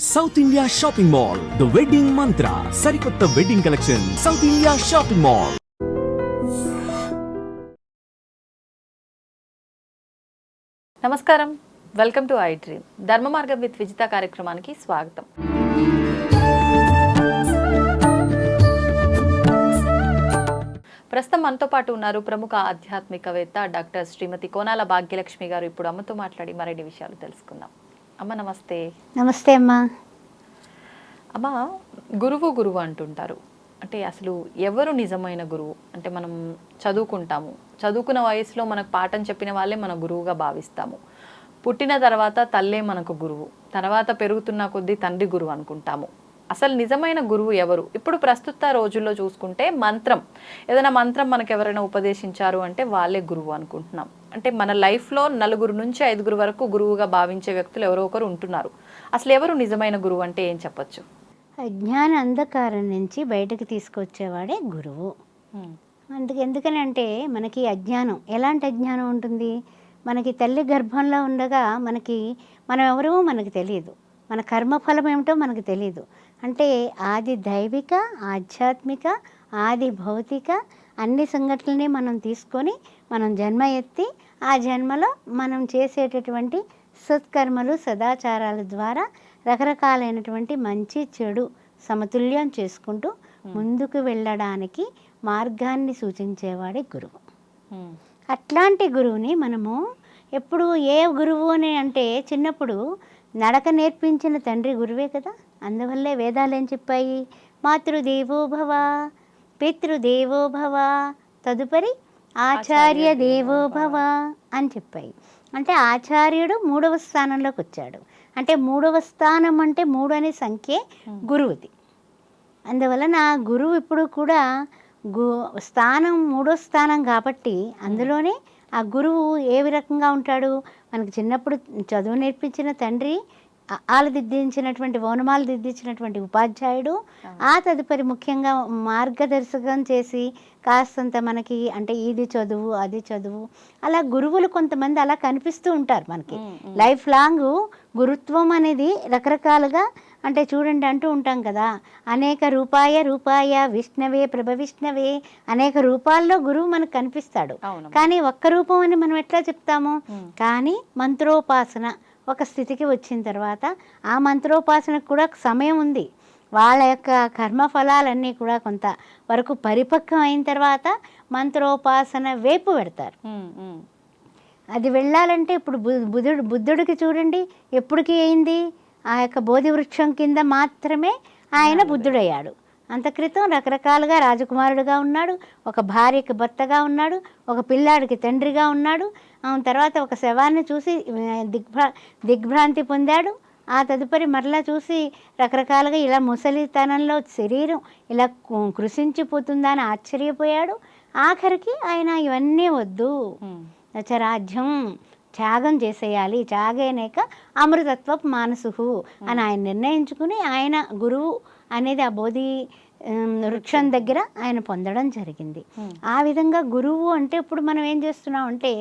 South India shopping mall the wedding మంత్ర సరికొత్త wedding collection south India shopping mall. నమస్కారం, welcome to I dream. ధర్మ మార్గం with Vijitha కార్యక్రమానికి స్వాగతం. ప్రస్తుతం మనతో పాటు ఉన్నారు ప్రముఖ ఆధ్యాత్మికవేత్త డాక్టర్ శ్రీమతి కోనాల భాగ్యలక్ష్మి గారు. ఇప్పుడు అమ్మతో మాట్లాడి మరిన్ని విషయాలు తెలుసుకుందాం. అమ్మ నమస్తే. నమస్తే అమ్మా. అమ్మ, గురువు అంటుంటారు. అంటే అసలు ఎవరు నిజమైన గురువు? అంటే మనం చదువుకుంటాము, చదువుకున్న వయసులో మనకు పాఠం చెప్పిన వాళ్ళే మన గురువుగా భావిస్తాము. పుట్టిన తర్వాత తల్లే మనకు గురువు, తర్వాత పెరుగుతున్న కొద్దీ తండ్రి గురువు అనుకుంటాము. అసలు నిజమైన గురువు ఎవరు? ఇప్పుడు ప్రస్తుత రోజుల్లో చూసుకుంటే ఏదైనా మంత్రం మనకు ఎవరైనా ఉపదేశించారు అంటే వాళ్ళే గురువు అనుకుంటున్నాం. అంటే మన లైఫ్లో 4 నుంచి 5 వరకు గురువుగా భావించే వ్యక్తులు ఎవరో ఒకరు ఉంటున్నారు. అసలు ఎవరు నిజమైన గురువు అంటే ఏం చెప్పొచ్చు? అజ్ఞాన అంధకారం నుంచి బయటకు తీసుకొచ్చేవాడే గురువు. ఎందుకనంటే మనకి అజ్ఞానం, ఎలాంటి అజ్ఞానం ఉంటుంది? మనకి తల్లి గర్భంలో ఉండగా మనం ఎవరో మనకు తెలియదు, మన కర్మఫలం ఏమిటో మనకు తెలియదు. అంటే ఆది దైవిక, ఆధ్యాత్మిక, ఆది భౌతిక అన్ని సంఘటనల్ని మనం తీసుకొని మనం జన్మ ఎత్తి ఆ జన్మలో మనం చేసేటటువంటి సత్కర్మలు సదాచారాల ద్వారా రకరకాలైనటువంటి మంచి చెడు సమతుల్యం చేసుకుంటూ ముందుకు వెళ్ళడానికి మార్గాన్ని సూచించేవాడే గురువు. అట్లాంటి గురువుని మనము ఎప్పుడు ఏ గురువు అని అంటే చిన్నప్పుడు నడక నేర్పించిన తండ్రి గురువే కదా. అందువల్లే వేదాలు ఏం చెప్పాయి? మాతృదేవోభవ, పితృదేవోభవ, తదుపరి ఆచార్య దేవోభవ అని చెప్పాయి. అంటే ఆచార్యుడు 3వ స్థానంలోకి వచ్చాడు. అంటే 3వ స్థానం అంటే 3 అనే సంఖ్యే గురువుది. అందువలన గురువు ఇప్పుడు కూడా స్థానం 3వ స్థానం కాబట్టి అందులోనే ఆ గురువు ఏ రకంగా ఉంటాడు? మనకి చిన్నప్పుడు చదువు నేర్పించిన తండ్రి, ఆలు దిద్దించినటువంటి ఓనమాలు దిద్దించినటువంటి ఉపాధ్యాయుడు, ఆ తదుపరి ముఖ్యంగా మార్గదర్శకం చేసి కాస్తంత మనకి అంటే ఇది చదువు అది చదువు అలా గురువులు కొంతమంది అలా కనిపిస్తూ ఉంటారు మనకి. లైఫ్ లాంగ్ గురుత్వం అనేది రకరకాలుగా అంటే చూడండి అంటూ ఉంటాం కదా, అనేక రూపాయ విష్ణవే ప్రభ విష్ణవే, అనేక రూపాల్లో గురువు మనకు కనిపిస్తాడు. కానీ ఒక్క రూపం అని మనం ఎట్లా చెప్తాము? కానీ మంత్రోపాసన ఒక స్థితికి వచ్చిన తర్వాత ఆ మంత్రోపాసనకు కూడా సమయం ఉంది. వాళ్ళ యొక్క కర్మఫలాలన్నీ కూడా కొంత వరకు పరిపక్వం అయిన తర్వాత మంత్రోపాసన వైపు పెడతారు. అది వెళ్ళాలంటే ఇప్పుడు బుద్ధుడికి చూడండి ఎప్పటికీ అయింది, ఆ యొక్క బోధి వృక్షం కింద మాత్రమే ఆయన బుద్ధుడయ్యాడు. అంత క్రితం రకరకాలుగా రాజకుమారుడుగా ఉన్నాడు, ఒక భార్యకి భర్తగా ఉన్నాడు, ఒక పిల్లాడికి తండ్రిగా ఉన్నాడు. తర్వాత ఒక శవాన్ని చూసి దిగ్భ్రాంతి పొందాడు. ఆ తదుపరి మరలా చూసి రకరకాలుగా ఇలా ముసలితనంలో శరీరం ఇలా కృషించిపోతుందా అని ఆశ్చర్యపోయాడు. ఆఖరికి ఆయన ఇవన్నీ వద్దు, రాజ్యం త్యాగం చేసేయాలి, త్యాగేనేక అమృతత్వపు మానసుహు అని ఆయన నిర్ణయించుకుని ఆయన గురువు అనేది ఆ బోధి వృక్షం దగ్గర ఆయన పొందడం జరిగింది. ఆ విధంగా గురువు అంటే ఇప్పుడు మనం ఏం చేస్తున్నాం అంటే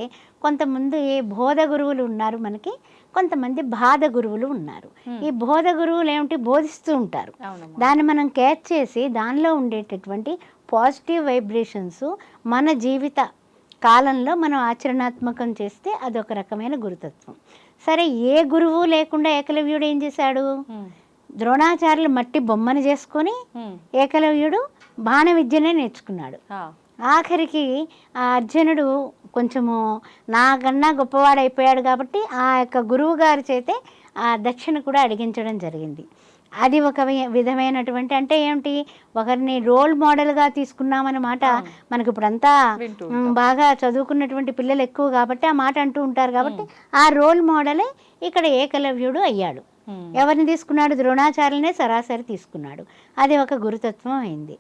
కొంతమంది బోధ గురువులు ఉన్నారు మనకి, కొంతమంది బాధ గురువులు ఉన్నారు. ఈ బోధ గురువులు ఏమిటి? బోధిస్తూ ఉంటారు. దాన్ని మనం క్యాచ్ చేసి దానిలో ఉండేటటువంటి పాజిటివ్ వైబ్రేషన్స్ మన జీవిత కాలంలో మనం ఆచరణాత్మకం చేస్తే అదొక రకమైన గురుతత్వం. సరే, ఏ గురువు లేకుండా ఏకలవ్యుడు ఏం చేశాడు? ద్రోణాచార్యులు మట్టి బొమ్మను చేసుకొని ఏకలవ్యుడు బాణ విద్యనే నేర్చుకున్నాడు. ఆఖరికి ఆ అర్జునుడు కొంచెము నాకన్నా గొప్పవాడైపోయాడు కాబట్టి ఆ యొక్క గురువు గారి చేతే ఆ దక్షిణ కూడా అడిగించడం జరిగింది. అది ఒక విధమైనటువంటి అంటే ఏమిటి? ఒకరిని రోల్ మోడల్గా తీసుకున్నామన్నమాట. మనకి ఇప్పుడంతా బాగా చదువుకున్నటువంటి పిల్లలు ఎక్కువ కాబట్టి ఆ మాట అంటూ ఉంటారు. కాబట్టి ఆ రోల్ మోడలే ఇక్కడ ఏకలవ్యుడు అయ్యాడు. ఎవరిని తీసుకున్నాడు? ద్రోణాచార్యులనే సరాసరి తీసుకున్నాడు. అది ఒక గురుతత్వం అయింది.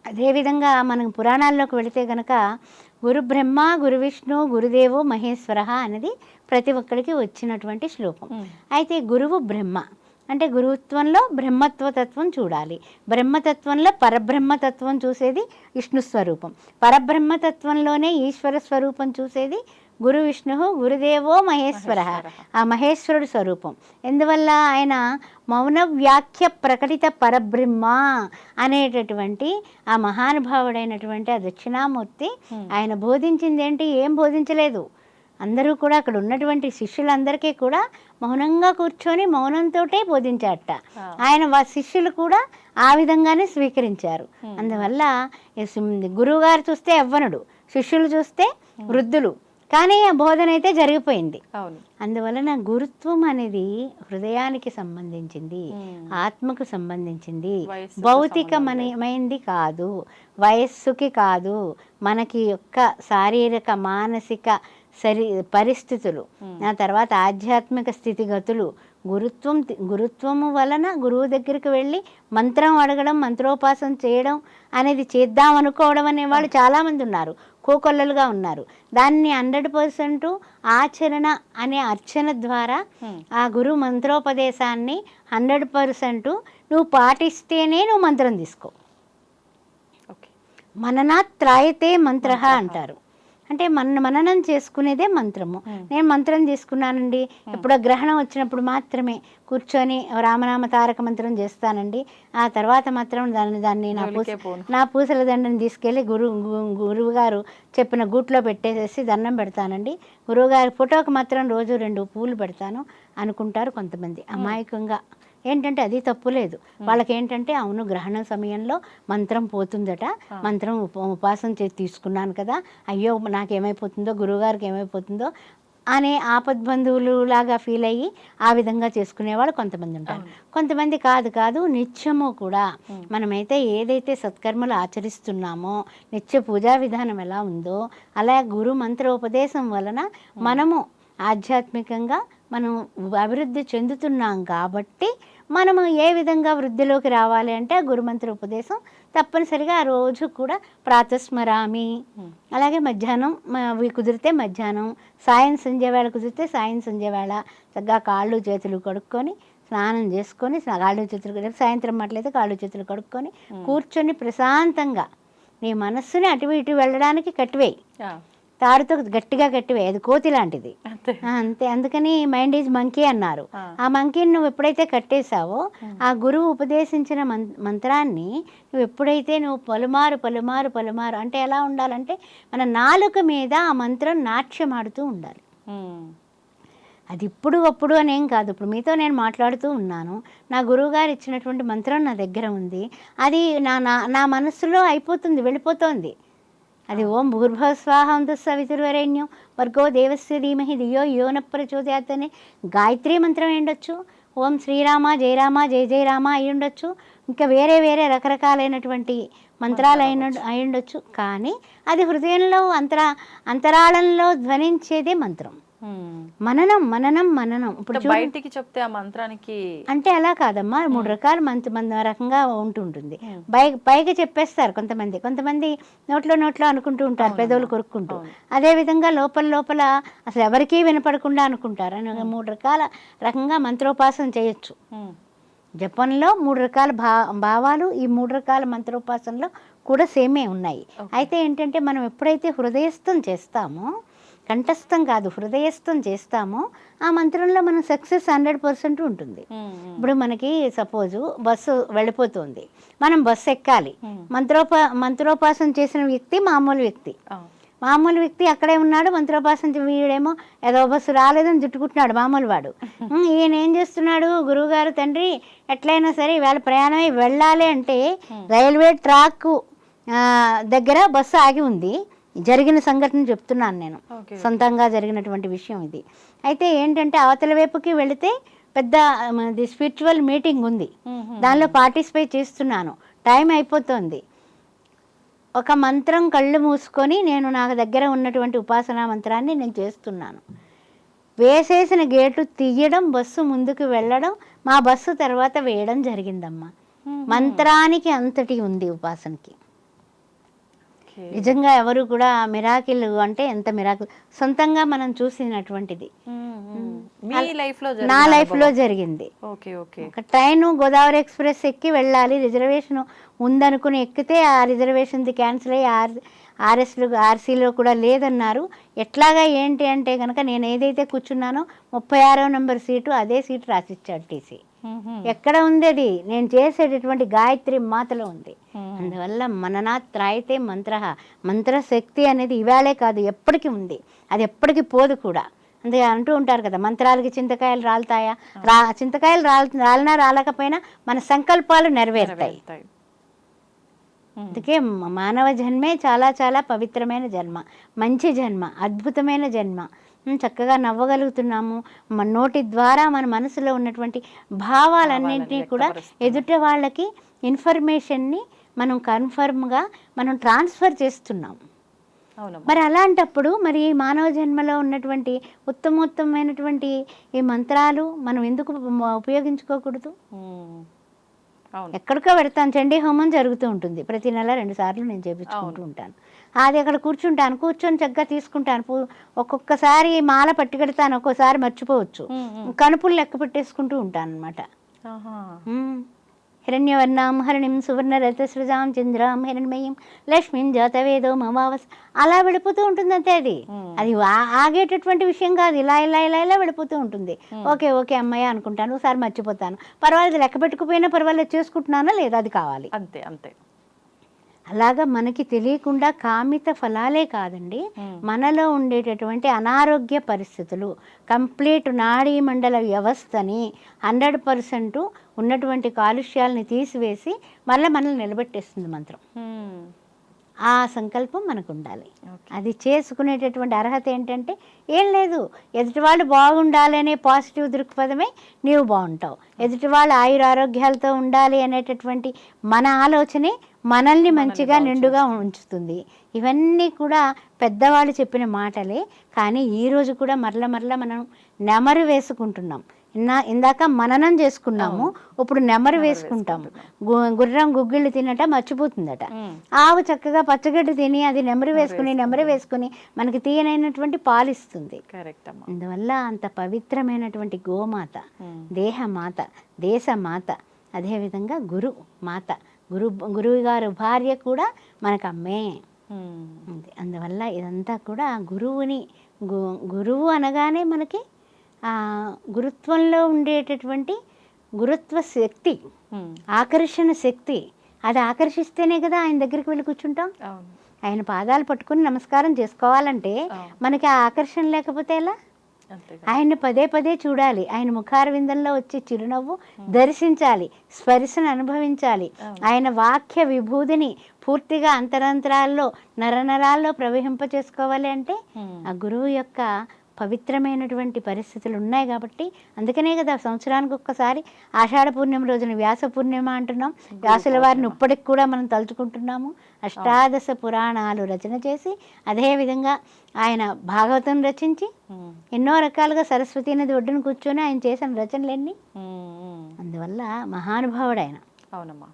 అదేవిధంగా మనం పురాణాల్లోకి వెళితే గనక గురు బ్రహ్మ గురు విష్ణు గురుదేవో మహేశ్వర అనేది ప్రతి ఒక్కరికి వచ్చినటువంటి శ్లోకం. అయితే గురువు బ్రహ్మ అంటే గురుత్వంలో బ్రహ్మత్వతత్వం చూడాలి, బ్రహ్మతత్వంలో పరబ్రహ్మతత్వం చూసేది విష్ణు స్వరూపం, పరబ్రహ్మతత్వంలోనే ఈశ్వర స్వరూపం చూసేది గురు విష్ణు గురుదేవో మహేశ్వర, ఆ మహేశ్వరుడు స్వరూపం. ఎందువల్ల ఆయన మౌన వ్యాఖ్య ప్రకటిత పరబ్రహ్మ అనేటటువంటి ఆ మహానుభావుడైనటువంటి ఆ దక్షిణామూర్తి ఆయన బోధించింది ఏంటి? ఏం బోధించలేదు. అందరూ కూడా అక్కడ ఉన్నటువంటి శిష్యులందరికీ కూడా మౌనంగా కూర్చొని మౌనంతోటే బోధించారట. ఆయన శిష్యులు కూడా ఆ విధంగానే స్వీకరించారు. అందువల్ల గురువుగారు చూస్తే యవ్వనుడు, శిష్యులు చూస్తే వృద్ధులు, కానీ ఆ బోధన అయితే జరిగిపోయింది. అందువలన గురుత్వం అనేది హృదయానికి సంబంధించింది, ఆత్మకు సంబంధించింది, భౌతికమైంది కాదు, వయస్సుకి కాదు, మనకి యొక్క శారీరక మానసిక పరిస్థితులు, ఆ తర్వాత ఆధ్యాత్మిక స్థితిగతులు. గురుత్వము వలన గురువు దగ్గరికి వెళ్ళి మంత్రం అడగడం, మంత్రోపాసన చేయడం అనేది చేద్దాం అనుకోవడం అనేవాళ్ళు చాలామంది ఉన్నారు, కోకొల్లలుగా ఉన్నారు. దాన్ని 100% ఆచరణ అనే అర్చన ద్వారా ఆ గురు మంత్రోపదేశాన్ని 100% నువ్వు పాటిస్తేనే నువ్వు మంత్రం తీసుకో. మననాత్ త్రాయతే మంత్ర అంటారు. అంటే మననం చేసుకునేదే మంత్రము. నేను మంత్రం తీసుకున్నానండి, ఎప్పుడో గ్రహణం వచ్చినప్పుడు మాత్రమే కూర్చొని రామనామ తారక మంత్రం చేస్తానండి, ఆ తర్వాత మాత్రం దాన్ని నా పూసల దండని తీసుకెళ్ళి గురువు గారు చెప్పిన గూట్లో పెట్టేసేసి దండం పెడతానండి, గురువుగారి ఫోటోకి మాత్రం రోజు 2 పూలు పెడతాను అనుకుంటారు కొంతమంది అమాయకంగా. ఏంటంటే అది తప్పులేదు. వాళ్ళకి ఏంటంటే అవును గ్రహణ సమయంలో మంత్రం పోతుందట, మంత్రం ఉపాసన తీసుకున్నాను కదా, అయ్యో నాకేమైపోతుందో, గురువుగారికి ఏమైపోతుందో అనే ఆపద్బంధువులు లాగా ఫీల్ అయ్యి ఆ విధంగా చేసుకునేవాళ్ళు కొంతమంది ఉంటారు. కొంతమంది కాదు నిత్యము కూడా మనమైతే ఏదైతే సత్కర్మలు ఆచరిస్తున్నామో, నిత్య పూజా విధానం ఎలా ఉందో అలా గురు మంత్రోపదేశం వలన మనము ఆధ్యాత్మికంగా మనం అభివృద్ధి చెందుతున్నాం. కాబట్టి మనము ఏ విధంగా వృద్ధిలోకి రావాలి అంటే గురుమంత్ర ఉపదేశం తప్పనిసరిగా ఆ రోజు కూడా ప్రాతస్మరామి, అలాగే మధ్యాహ్నం కుదిరితే మధ్యాహ్నం, సాయం సంధ్యవేళ కుదిరితే సాయం సంధ్యవేళ చక్కగా కాళ్ళు చేతులు కడుక్కొని స్నానం చేసుకొని, కాళ్ళు చేతులు సాయంత్రం అట్లయితే కాళ్ళు చేతులు కడుక్కొని కూర్చొని ప్రశాంతంగా నీ మనస్సుని అటు ఇటు వెళ్ళడానికి కట్టివేయి, తాడుతో గట్టిగా కట్టివేయి, అది కోతి లాంటిది అంతే. అందుకని మైండ్ ఈజ్ మంకీ అన్నారు. ఆ మంకీని నువ్వు ఎప్పుడైతే కట్టేశావో ఆ గురువు ఉపదేశించిన మంత్రాన్ని నువ్వు ఎప్పుడైతే నువ్వు పలుమారు అంటే ఎలా ఉండాలంటే మన నాలుక మీద ఆ మంత్రం నాట్యం ఆడుతూ ఉండాలి. అది ఇప్పుడు అప్పుడు అనేం కాదు. ఇప్పుడు మీతో నేను మాట్లాడుతూ ఉన్నాను, నా గురువుగారు ఇచ్చినటువంటి మంత్రం నా దగ్గర ఉంది, అది నా మనస్సులో అయిపోతుంది, వెళ్ళిపోతుంది. అది ఓం భూర్భస్వాహం తత్సవితుర్వరేణ్యం వర్గో దేవస్య ధీమహి ధియో యో న ప్రచోదయాత్ అనే గాయత్రి మంత్రం అయ్యుండొచ్చు, ఓం శ్రీరామ జయరామ జయ జయ రామ అయ్యుండొచ్చు, ఇంకా వేరే రకరకాలైనటువంటి మంత్రాలు అయ్యుండొచ్చు. కానీ అది హృదయంలో అంతరాళంలో ధ్వనించేదే మంత్రం. మననం ఇప్పుడు బయటికి చెప్తే ఆ మంత్రానికి అంటే అలా కాదమ్మా, 3 రకాల రకంగా ఉంటుంటుంది. పైకి చెప్పేస్తారు కొంతమంది నోట్లో అనుకుంటూ ఉంటారు, పెదవులు కొరుక్కుంటూ. అదే విధంగా లోపల అసలు ఎవరికీ వినపడకుండా అనుకుంటారు. 3 రకంగా మంత్రోపాసన చేయొచ్చు. జపంలో 3 రకాల భావాలు, ఈ 3 రకాల మంత్రోపాసనలో కూడా సేమే ఉన్నాయి. అయితే ఏంటంటే మనం ఎప్పుడైతే హృదయస్థం చేస్తామో, కంఠస్థం కాదు హృదయస్థం చేస్తామో, ఆ మంత్రంలో మనం సక్సెస్ 100% ఉంటుంది. ఇప్పుడు మనకి సపోజు బస్సు వెళ్ళిపోతుంది, మనం బస్సు ఎక్కాలి. మంత్రోపాసన చేసిన వ్యక్తి మామూలు వ్యక్తి అక్కడే ఉన్నాడు, మంత్రోపాసన వీడేమో ఏదో బస్సు రాలేదని చుట్టుకుంటున్నాడు మామూలు వాడు. ఈయన ఏం చేస్తున్నాడు, గురువుగారు తండ్రి ఎట్లయినా సరే ఇవాళ ప్రయాణమై వెళ్ళాలి అంటే రైల్వే ట్రాక్ దగ్గర బస్సు ఆగి ఉంది. జరిగిన సంఘటన చెప్తున్నాను నేను, సొంతంగా జరిగినటువంటి విషయం ఇది. అయితే ఏంటంటే అవతల వైపుకి వెళితే పెద్ద స్పిరిచువల్ మీటింగ్ ఉంది, దానిలో పార్టిసిపేట్ చేస్తున్నాను, టైం అయిపోతుంది. ఒక మంత్రం కళ్ళు మూసుకొని నేను నాకు దగ్గర ఉన్నటువంటి ఉపాసనా మంత్రాన్ని నేను చేస్తున్నాను. వేసేసిన గేటు తీయడం, బస్సు ముందుకు వెళ్ళడం, మా బస్సు తర్వాత వేయడం జరిగిందమ్మా. మంత్రానికి అంతటి ఉంది ఉపాసనకి. నిజంగా ఎవరు కూడా మిరాకిల్ అంటే ఎంత మిరాకిల్ సొంతంగా మనం చూసినటువంటిది మీ లైఫ్ లో నా లైఫ్లో జరిగింది. Okay okay. ఒక ట్రైన్ గోదావరి ఎక్స్ప్రెస్ ఎక్కి వెళ్ళాలి, రిజర్వేషన్ ఉందనుకుని ఎక్కితే ఆ రిజర్వేషన్ది క్యాన్సిల్ అయ్యి ఆర్సీలో కూడా లేదన్నారు. ఎట్లాగా ఏంటి అంటే కనుక నేను ఏదైతే కూర్చున్నానో 36వ నెంబర్ సీటు అదే సీటు రాసిచ్చాడు టీసీ. ఎక్కడ ఉంది అది? నేను చేసేటటువంటి గాయత్రి మాతలో ఉంది. అందువల్ల మననాత్ త్రాయితే మంత్రశక్తి అనేది ఇవాళే కాదు ఎప్పటికీ ఉంది, అది ఎప్పటికీ పోదు కూడా. అందుకే అంటూ ఉంటారు కదా, మంత్రాలకి చింతకాయలు రాలుతాయా? చింతకాయలు రాలినా రాలకపోయినా మన సంకల్పాలు నెరవేరుతాయి. అందుకే మానవ జన్మే చాలా చాలా పవిత్రమైన జన్మ, మంచి జన్మ, అద్భుతమైన జన్మ. చక్కగా నవ్వగలుగుతున్నాము. మన నోటి ద్వారా మన మనసులో ఉన్నటువంటి భావాలన్నింటినీ కూడా ఎదుట వాళ్ళకి ఇన్ఫర్మేషన్ని మనం కన్ఫర్మ్గా మనం ట్రాన్స్ఫర్ చేస్తున్నాం. మరి అలాంటప్పుడు మరి మానవ జన్మలో ఉన్నటువంటి ఉత్తమోత్తమైనటువంటి ఈ మంత్రాలు మనం ఎందుకు ఉపయోగించుకోకూడదు? ఎక్కడికో పెడతాను, చండీ హోమం జరుగుతూ ఉంటుంది ప్రతి నెల 2 సార్లు నేను చేయించుకుంటూ ఉంటాను. అది అక్కడ కూర్చొని చక్కగా తీసుకుంటాను. ఒక్కొక్కసారి మాల పట్టుకెడతాను, ఒక్కోసారి మర్చిపోవచ్చు. కనుపులు లెక్క పెట్టేసుకుంటూ ఉంటాను అనమాట. హిరణ్యవర్ణాం హరిణిం సువర్ణరథసృజాం చంద్రాం హిరణ్మయీం లక్ష్మీం జాతవేదో మమావస్ అలా వెళ్ళిపోతూ ఉంటుంది అంతే. అది ఆగేటటువంటి విషయం కాదు, ఇలా ఇలా ఇలా ఇలా వెళ్ళిపోతూ ఉంటుంది. ఓకే ఓకే అమ్మాయి అనుకుంటాను, ఒకసారి మర్చిపోతాను, పర్వాలేదు, లెక్క పెట్టుకుపోయినా పర్వాలేదు, చేసుకుంటున్నానా లేదా అది కావాలి, అంతే అంతే. అలాగా మనకి తెలియకుండా కామిత ఫలాలే కాదండి, మనలో ఉండేటటువంటి అనారోగ్య పరిస్థితులు, కంప్లీట్ నాడీ మండల వ్యవస్థని 100% ఉన్నటువంటి కాలుష్యాలని తీసివేసి మళ్ళీ మనల్ని నిలబెట్టేస్తుంది మంత్రం. ఆ సంకల్పం మనకు ఉండాలి. అది చేసుకునేటటువంటి అర్హత ఏంటంటే ఏం లేదు, ఎదుటివాళ్ళు బాగుండాలి అనే పాజిటివ్ దృక్పథమే నీవు బాగుంటావు. ఎదుటివాళ్ళు ఆయురారోగ్యాలతో ఉండాలి అనేటటువంటి మన ఆలోచనే మనల్ని మంచిగా నిండుగా ఉంచుతుంది. ఇవన్నీ కూడా పెద్దవాళ్ళు చెప్పిన మాటలే. కానీ ఈరోజు కూడా మరల మనం నెమరు వేసుకుంటున్నాం. ఇందాక మననం చేసుకున్నాము, ఇప్పుడు నెమరు వేసుకుంటాము. గుర్రం గుగ్గిళ్ళు తినట మర్చిపోతుందట. ఆవు చక్కగా పచ్చగడ్డి తిని అది నెమరు వేసుకుని మనకి తీయనైనటువంటి పాలిస్తుంది. అందువల్ల అంత పవిత్రమైనటువంటి గోమాత, దేహమాత, దేశమాత, అదేవిధంగా గురువు గారు భార్య కూడా మనకు అమ్మే. అందువల్ల ఇదంతా కూడా గురువు అనగానే మనకి గురుత్వంలో ఉండేటటువంటి గురుత్వ శక్తి, ఆకర్షణ శక్తి. అది ఆకర్షిస్తేనే కదా ఆయన దగ్గరికి వెళ్ళి కూర్చుంటాం. ఆయన పాదాలు పట్టుకుని నమస్కారం చేసుకోవాలంటే మనకి ఆ ఆకర్షణ లేకపోతే ఎలా? ఆయన్ని పదే చూడాలి, ఆయన ముఖారవిందంలో వచ్చే చిరునవ్వు దర్శించాలి, స్పర్శను అనుభవించాలి, ఆయన వాక్య విభూతిని పూర్తిగా అంతరంతరాల్లో నరనరాల్లో ప్రవహింప చేసుకోవాలి. అంటే ఆ గురువు యొక్క పవిత్రమైనటువంటి పరిస్థితులు ఉన్నాయి కాబట్టి అందుకనే కదా సంవత్సరానికి ఒక్కసారి ఆషాఢ పూర్ణిమ రోజున వ్యాస పూర్ణిమ అంటున్నాం. వ్యాసుల వారిని ఇప్పటికి కూడా మనం తలుచుకుంటున్నాము. 18 పురాణాలు రచన చేసి, అదేవిధంగా ఆయన భాగవతం రచించి, ఎన్నో రకాలుగా సరస్వతీ నది ఒడ్డున కూర్చొని ఆయన చేసిన రచనలు ఎన్ని. అందువల్ల మహానుభావుడు ఆయన. అవునమ్మా,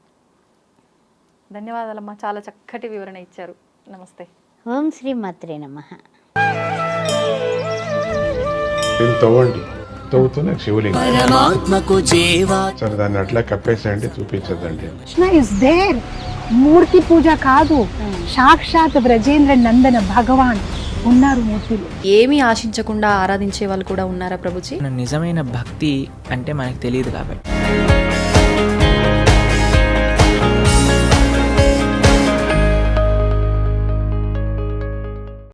ధన్యవాదాలమ్మా, చాలా చక్కటి వివరణ ఇచ్చారు. నమస్తే. ఓం శ్రీ మాత్రే నమః. తవ్వండి, తవ్వుతూనే శివలింగం సరే దాన్ని అట్లా కప్పేసేయండి, చూపించదండి. Krishna is there. మూర్తి పూజ కాదు, సాక్షాత్ బ్రజేంద్ర నందన భగవాన్ ఉన్నారు మూర్తిలో. ఏమీ ఆశించకుండా ఆరాధించే వాళ్ళు కూడా ఉన్నారా ప్రభుజీ? నిజమైన భక్తి అంటే మనకు తెలియదు కాబట్టి